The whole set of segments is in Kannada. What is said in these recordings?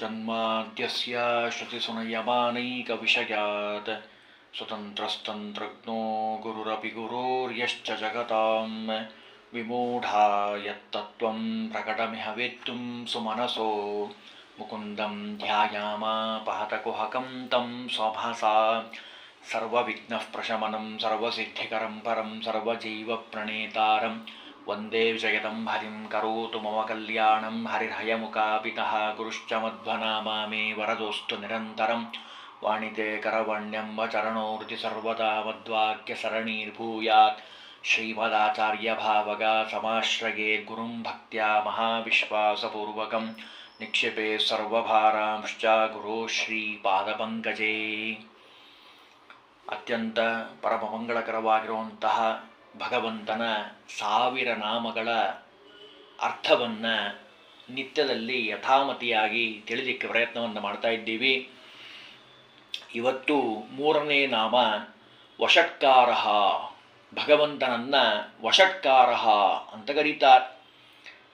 ಜನ್ಮಾದ್ಯಸ್ಯ ಶ್ರುತಿಸುನಯಮಾನೈಕವಿಷಯಾತ್ ಸ್ವತಂತ್ರಸ್ತಂತ್ರಜ್ಞೋ ಗುರುರಪಿ ಗುರೋರ್ಯಶ್ಚ ಜಗತಾಂ ವಿಮೂಢಾ ಯತ್ತತ್ವಂ ಪ್ರಕಟಮಿಹ ವೇತ್ತುಂ ಸುಮನಸೋ ಮುಕುಂದಂ ಧ್ಯಾಯಾಮ ಪಹತಕುಹಕಂ तं ಸ್ವಭಾಸಾ ಸರ್ವವಿಘ್ನಃ ಪ್ರಶಮನಂ ಸರ್ವಸಿದ್ಧಿಕರಂ ಪರಂ ಸರ್ವಜೈವಪ್ರಣೇತಾರಂ ವಂದೇ ವಿಜಯದಂ ಹರಿಂ ಕರೋತು ಮಮ ಕಲ್ಯಾಣಂ ಹರಿರ್ಹಯಮುಖಾಪಿತಃ ಗುರುಶ್ಚ ಮಧ್ವನಾಮ ಮೇ ವರದೋಸ್ತು ನಿರಂತರಂ ವಾಣಿತೆ ಕರವಣ್ಯಂ ವಚರಣೋರ್ಧಿ ಸರ್ವದಾ ಮದ್ವಾಕ್ಯಸರಣೀರ್ಭೂಯಾತ್ ಶ್ರೀಮದಾಚಾರ್ಯಭಾವಗ ಸಮಾಶ್ರಯೇತ್ ಗುರುಂ ಭಕ್ತ್ಯಾ ಮಹಾವಿಶ್ವಾಸಪೂರ್ವಕಂ ನಿಕ್ಷಿಪೇ ಸರ್ವಭಾರಾಂಶ್ಚ ಗುರೋ ಶ್ರೀಪಾದಪಂಕಜೇ. ಅತ್ಯಂತ ಪರಮಮಂಗಳಕರವಾಗಿರುವಂತಹ ಭಗವಂತನ 1000 ನಾಮಗಳ ಅರ್ಥವನ್ನು ನಿತ್ಯದಲ್ಲಿ ಯಥಾಮತಿಯಾಗಿ ತಿಳಿಲಿಕ್ಕೆ ಪ್ರಯತ್ನವನ್ನು ಮಾಡ್ತಾ ಇದ್ದೀವಿ. ಇವತ್ತು 3ನೇ ನಾಮ ವಷಟ್ಕಾರ. ಭಗವಂತನನ್ನು ವಷಟ್ಕಾರ ಅಂತ ಕರೀತಾರೆ.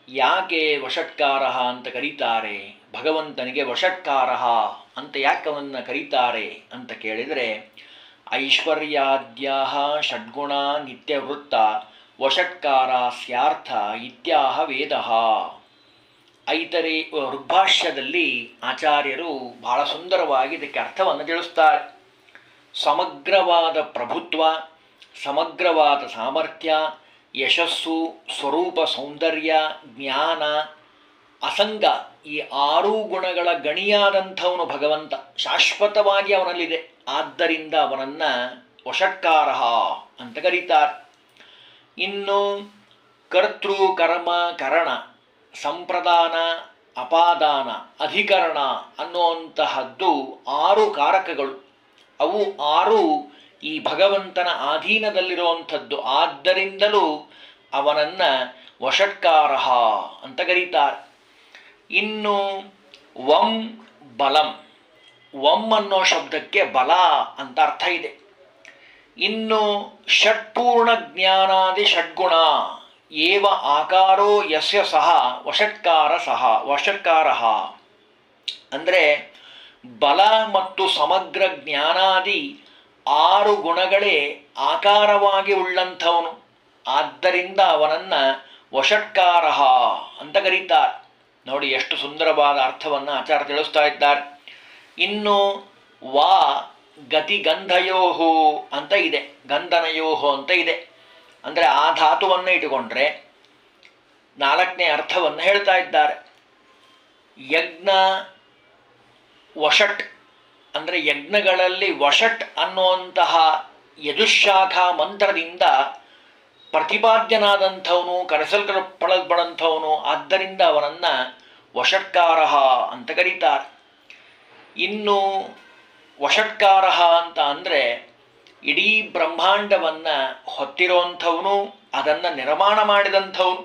ಯಾಕೆ ವಷಟ್ಕಾರ ಅಂತ ಕರೀತಾರೆ? ಭಗವಂತನಿಗೆ ವಷಟ್ಕಾರ ಅಂತ ಯಾಕವನ್ನು ಕರೀತಾರೆ ಅಂತ ಕೇಳಿದರೆ, ಐಶ್ವರ್ಯಾದ್ಯಾಹ ಷಡ್ಗುಣ ನಿತ್ಯವೃತ್ತ ವಷಟ್ಕಾರ ಸ್ಯಾರ್ಥ ಇತ್ಯಾಹ ವೇದ. ಐತರೆ ಋಗ್ಭಾಷ್ಯದಲ್ಲಿ ಆಚಾರ್ಯರು ಬಹಳ ಸುಂದರವಾಗಿ ಇದಕ್ಕೆ ಅರ್ಥವನ್ನು ತಿಳಿಸ್ತಾರೆ. ಸಮಗ್ರವಾದ ಪ್ರಭುತ್ವ, ಸಮಗ್ರವಾದ ಸಾಮರ್ಥ್ಯ, ಯಶಸ್ಸು, ಸ್ವರೂಪ ಸೌಂದರ್ಯ, ಜ್ಞಾನ, ಅಸಂಗ, ಈ 6 ಗುಣಗಳ ಗಣಿಯಾದಂಥವನು ಭಗವಂತ. ಶಾಶ್ವತವಾಗಿ ಅವನಲ್ಲಿದೆ. ಆದ್ದರಿಂದ ಅವನನ್ನು ವಷಟ್ಕಾರ ಅಂತ ಕರೀತಾರೆ. ಇನ್ನು ಕರ್ತೃ, ಕರ್ಮ, ಕರಣ, ಸಂಪ್ರದಾನ, ಅಪಾದಾನ, ಅಧಿಕರಣ ಅನ್ನುವಂತಹದ್ದು 6 ಕಾರಕಗಳು. ಅವು 6 ಈ ಭಗವಂತನ ಅಧೀನದಲ್ಲಿರುವಂಥದ್ದು. ಆದ್ದರಿಂದಲೂ ಅವನನ್ನು ವಷಟ್ಕಾರ ಅಂತ ಕರೀತಾರೆ. ಇನ್ನು ವಂ ಬಲಂ, ವಂ ಅನ್ನೋ ಶಬ್ದಕ್ಕೆ ಬಲ ಅಂತ ಅರ್ಥ ಇದೆ. ಇನ್ನು ಷಟ್ಪೂರ್ಣ ಜ್ಞಾನಾದಿ ಷಡ್ಗುಣ ಏವ ಆಕಾರೋ ಯಸ್ಯ ಸಹ ವಷಟ್ಕಾರ ಅಂದರೆ ಬಲ ಮತ್ತು ಸಮಗ್ರ ಜ್ಞಾನಾದಿ 6 ಗುಣಗಳೇ ಆಕಾರವಾಗಿ ಉಳ್ಳಂಥವನು. ಆದ್ದರಿಂದ ಅವನನ್ನು ವಷಟ್ಕಾರ ಅಂತ ಕರೀತಾರೆ. ನೋಡಿ ಎಷ್ಟು ಸುಂದರವಾದ ಅರ್ಥವನ್ನು ಆಚಾರ್ಯ ತಿಳಿಸ್ತಾ ಇದ್ದಾರೆ. ಇನ್ನು ವಾ ಗತಿಗಂಧಯೋಹೋ ಅಂತ ಇದೆ, ಗಂಧನಯೋಹೋ ಅಂತ ಇದೆ. ಅಂದರೆ ಆ ಧಾತುವನ್ನು ಇಟ್ಟುಕೊಂಡ್ರೆ 4ನೇ ಅರ್ಥವನ್ನು ಹೇಳ್ತಾ ಇದ್ದಾರೆ. ಯಜ್ಞ ವಷಟ್ ಅಂದರೆ ಯಜ್ಞಗಳಲ್ಲಿ ವಷಟ್ ಅನ್ನುವಂತಹ ಯಜುಶಾಖಾ ಮಂತ್ರದಿಂದ ಪ್ರತಿಪಾದ್ಯನಾದಂಥವನು, ಕರೆಸಲ್ಪಡಲ್ಪಡಂಥವನು. ಆದ್ದರಿಂದ ಅವನನ್ನು ವಷಟ್ಕಾರ ಅಂತ ಕರೀತಾರೆ. ಇನ್ನು ವಷಟ್ಕಾರ ಅಂತ ಅಂದರೆ ಇಡೀ ಬ್ರಹ್ಮಾಂಡವನ್ನು ಹೊತ್ತಿರುವಂಥವನು, ಅದನ್ನು ನಿರ್ಮಾಣ ಮಾಡಿದಂಥವನು.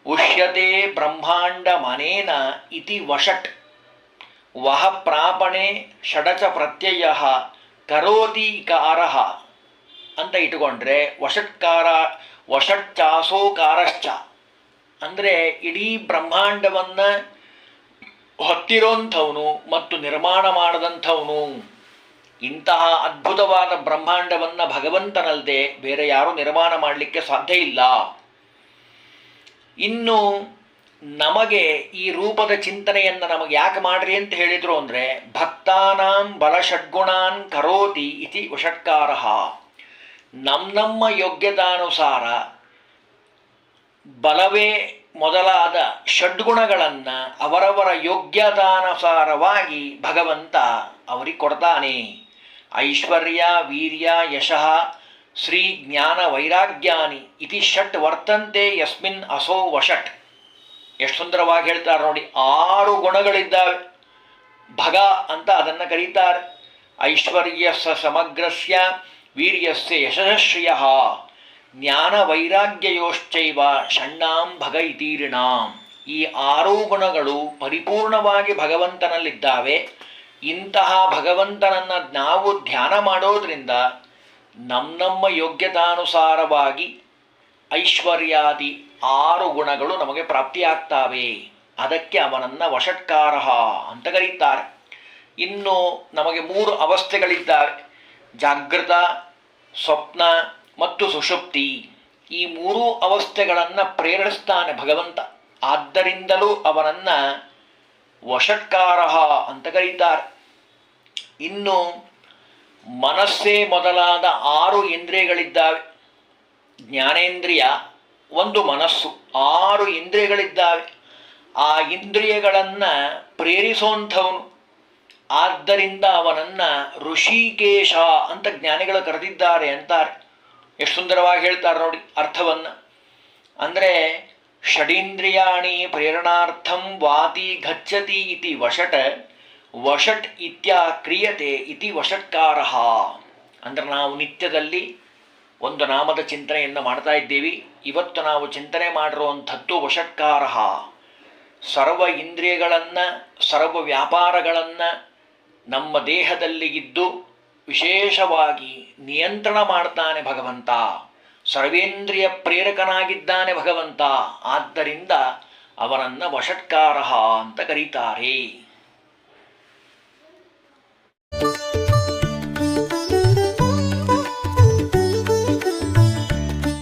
ಉಷ್ಯತೆ ಬ್ರಹ್ಮಾಂಡ ಮನೇನ ಇತಿ ವಷಟ್ ವಹ ಪ್ರಾಪಣೆ ಷಡಚ ಪ್ರತ್ಯಯ ಕರೋತಿ ಕಾರ ಅಂತ ಇಟ್ಟುಕೊಂಡ್ರೆ ವಷಟ್ಕಾರ ವಷಟ್ಚಾಸೋಕಾರಶ್ಚ ಅಂದರೆ ಇಡೀ ಬ್ರಹ್ಮಾಂಡವನ್ನು ಹೊತ್ತಿರೋಂಥವನು ಮತ್ತು ನಿರ್ಮಾಣ ಮಾಡದಂಥವನು. ಇಂತಹ ಅದ್ಭುತವಾದ ಬ್ರಹ್ಮಾಂಡವನ್ನು ಭಗವಂತನಲ್ಲದೆ ಬೇರೆ ಯಾರೂ ನಿರ್ಮಾಣ ಮಾಡಲಿಕ್ಕೆ ಸಾಧ್ಯ ಇಲ್ಲ. ಇನ್ನು ನಮಗೆ ಈ ರೂಪದ ಚಿಂತನೆಯನ್ನು ನಮಗೆ ಯಾಕೆ ಮಾಡ್ರಿ ಅಂತ ಹೇಳಿದರು ಅಂದರೆ, ಭಕ್ತಾನಾಂ ಬಲಷಡ್ಗುಣಾನ್ ಕರೋತಿ ಇತಿ ವಷಟ್ಕಾರ. ನಮ್ಮ ಯೋಗ್ಯತಾನುಸಾರ ಬಲವೇ ಮೊದಲಾದ ಷಡ್ಗುಣಗಳನ್ನು ಅವರವರ ಯೋಗ್ಯತಾನುಸಾರವಾಗಿ ಭಗವಂತ ಅವರಿಗೆ ಕೊಡ್ತಾನೆ. ಐಶ್ವರ್ಯ, ವೀರ್ಯ, ಯಶಃ, ಶ್ರೀ, ಜ್ಞಾನ, ವೈರಾಗ್ಯಾನಿ ಇತಿ ಷಟ್ ವರ್ತಂತೆ ಯಸ್ಮಿನ್ ಅಸೋ ವಷಟ್. ಎಷ್ಟು ಸುಂದರವಾಗಿ ಹೇಳ್ತಾರೆ ನೋಡಿ. 6 ಗುಣಗಳಿದ್ದಾವೆ. ಭಗ ಅಂತ ಅದನ್ನು ಕರೀತಾರೆ. ಐಶ್ವರ್ಯಸ್ಯ ಸಮಗ್ರಸ್ಯ, ವೀರ್ಯಸ್ಯ ಯಶಸ್ಶ್ರಿಯ, ಜ್ಞಾನ ವೈರಾಗ್ಯಯೋಶ್ಚೈವ ಷಣ್ಣಾಂ ಭಗ ಇತೀರಿಣಾಂ. ಈ 6 ಗುಣಗಳು ಪರಿಪೂರ್ಣವಾಗಿ ಭಗವಂತನಲ್ಲಿದ್ದಾವೆ. ಇಂತಹ ಭಗವಂತನನ್ನು ನಾವು ಧ್ಯಾನ ಮಾಡೋದ್ರಿಂದ ನಮ್ಮ ಯೋಗ್ಯತಾನುಸಾರವಾಗಿ ಐಶ್ವರ್ಯಾದಿ 6 ಗುಣಗಳು ನಮಗೆ ಪ್ರಾಪ್ತಿಯಾಗ್ತಾವೆ ಅದಕ್ಕೆ ಅವನನ್ನು ವಷಟ್ಕಾರ ಅಂತ ಕರೀತಾರೆ. ಇನ್ನು ನಮಗೆ 3 ಅವಸ್ಥೆಗಳಿದ್ದಾವೆ: ಜಾಗೃತ, ಸ್ವಪ್ನ ಮತ್ತು ಸುಷುಪ್ತಿ. ಈ 3 ಅವಸ್ಥೆಗಳನ್ನು ಪ್ರೇರಿಸ್ತಾನೆ ಭಗವಂತ. ಆದ್ದರಿಂದಲೂ ಅವನನ್ನು ವಷಟ್ಕಾರ ಅಂತ ಕರೀತಾರೆ. ಇನ್ನು ಮನಸ್ಸೇ ಮೊದಲಾದ 6 ಇಂದ್ರಿಯಗಳಿದ್ದಾವೆ. ಜ್ಞಾನೇಂದ್ರಿಯ, ಒಂದು ಮನಸ್ಸು, 6 ಇಂದ್ರಿಯಗಳಿದ್ದಾವೆ. ಆ ಇಂದ್ರಿಯಗಳನ್ನು ಪ್ರೇರಿಸುವಂಥವನು. ಆದ್ದರಿಂದ ಅವನನ್ನು ಋಷಿಕೇಶ ಅಂತ ಜ್ಞಾನಿಗಳು ಕರೆದಿದ್ದಾರೆ ಅಂತಾರೆ. ಎಷ್ಟು ಸುಂದರವಾಗಿ ಹೇಳ್ತಾರೆ ನೋಡಿ ಅರ್ಥವನ್ನು. ಅಂದರೆ ಷಡೀಂದ್ರಿಯಾಣಿ ಪ್ರೇರಣಾರ್ಥಂ ವಾತಿ ಗಚ್ಚತಿ ಇತಿ ವಷಟ್, ವಷಟ್ ಕ್ರಿಯತೆ ಇತಿ ವಷಟ್ಕಾರ. ಅಂದರೆ ನಾವು ನಿತ್ಯದಲ್ಲಿ ಒಂದು ನಾಮದ ಚಿಂತನೆಯನ್ನು ಮಾಡ್ತಾ ಇದ್ದೀವಿ. ಇವತ್ತು ನಾವು ಚಿಂತನೆ ಮಾಡಿರುವಂಥದ್ದು ವಷಟ್ಕಾರ. ಸರ್ವ ಇಂದ್ರಿಯಗಳನ್ನು, ಸರ್ವ ವ್ಯಾಪಾರಗಳನ್ನು ನಮ್ಮ ದೇಹದಲ್ಲಿ ಇದ್ದು ವಿಶೇಷವಾಗಿ ನಿಯಂತ್ರಣ ಮಾಡ್ತಾನೆ ಭಗವಂತ. ಸರ್ವೇಂದ್ರಿಯ ಪ್ರೇರಕನಾಗಿದ್ದಾನೆ ಭಗವಂತ. ಆದ್ದರಿಂದ ಅವನನ್ನು ವಷಟ್ಕಾರ ಅಂತ ಕರೀತಾರೆ.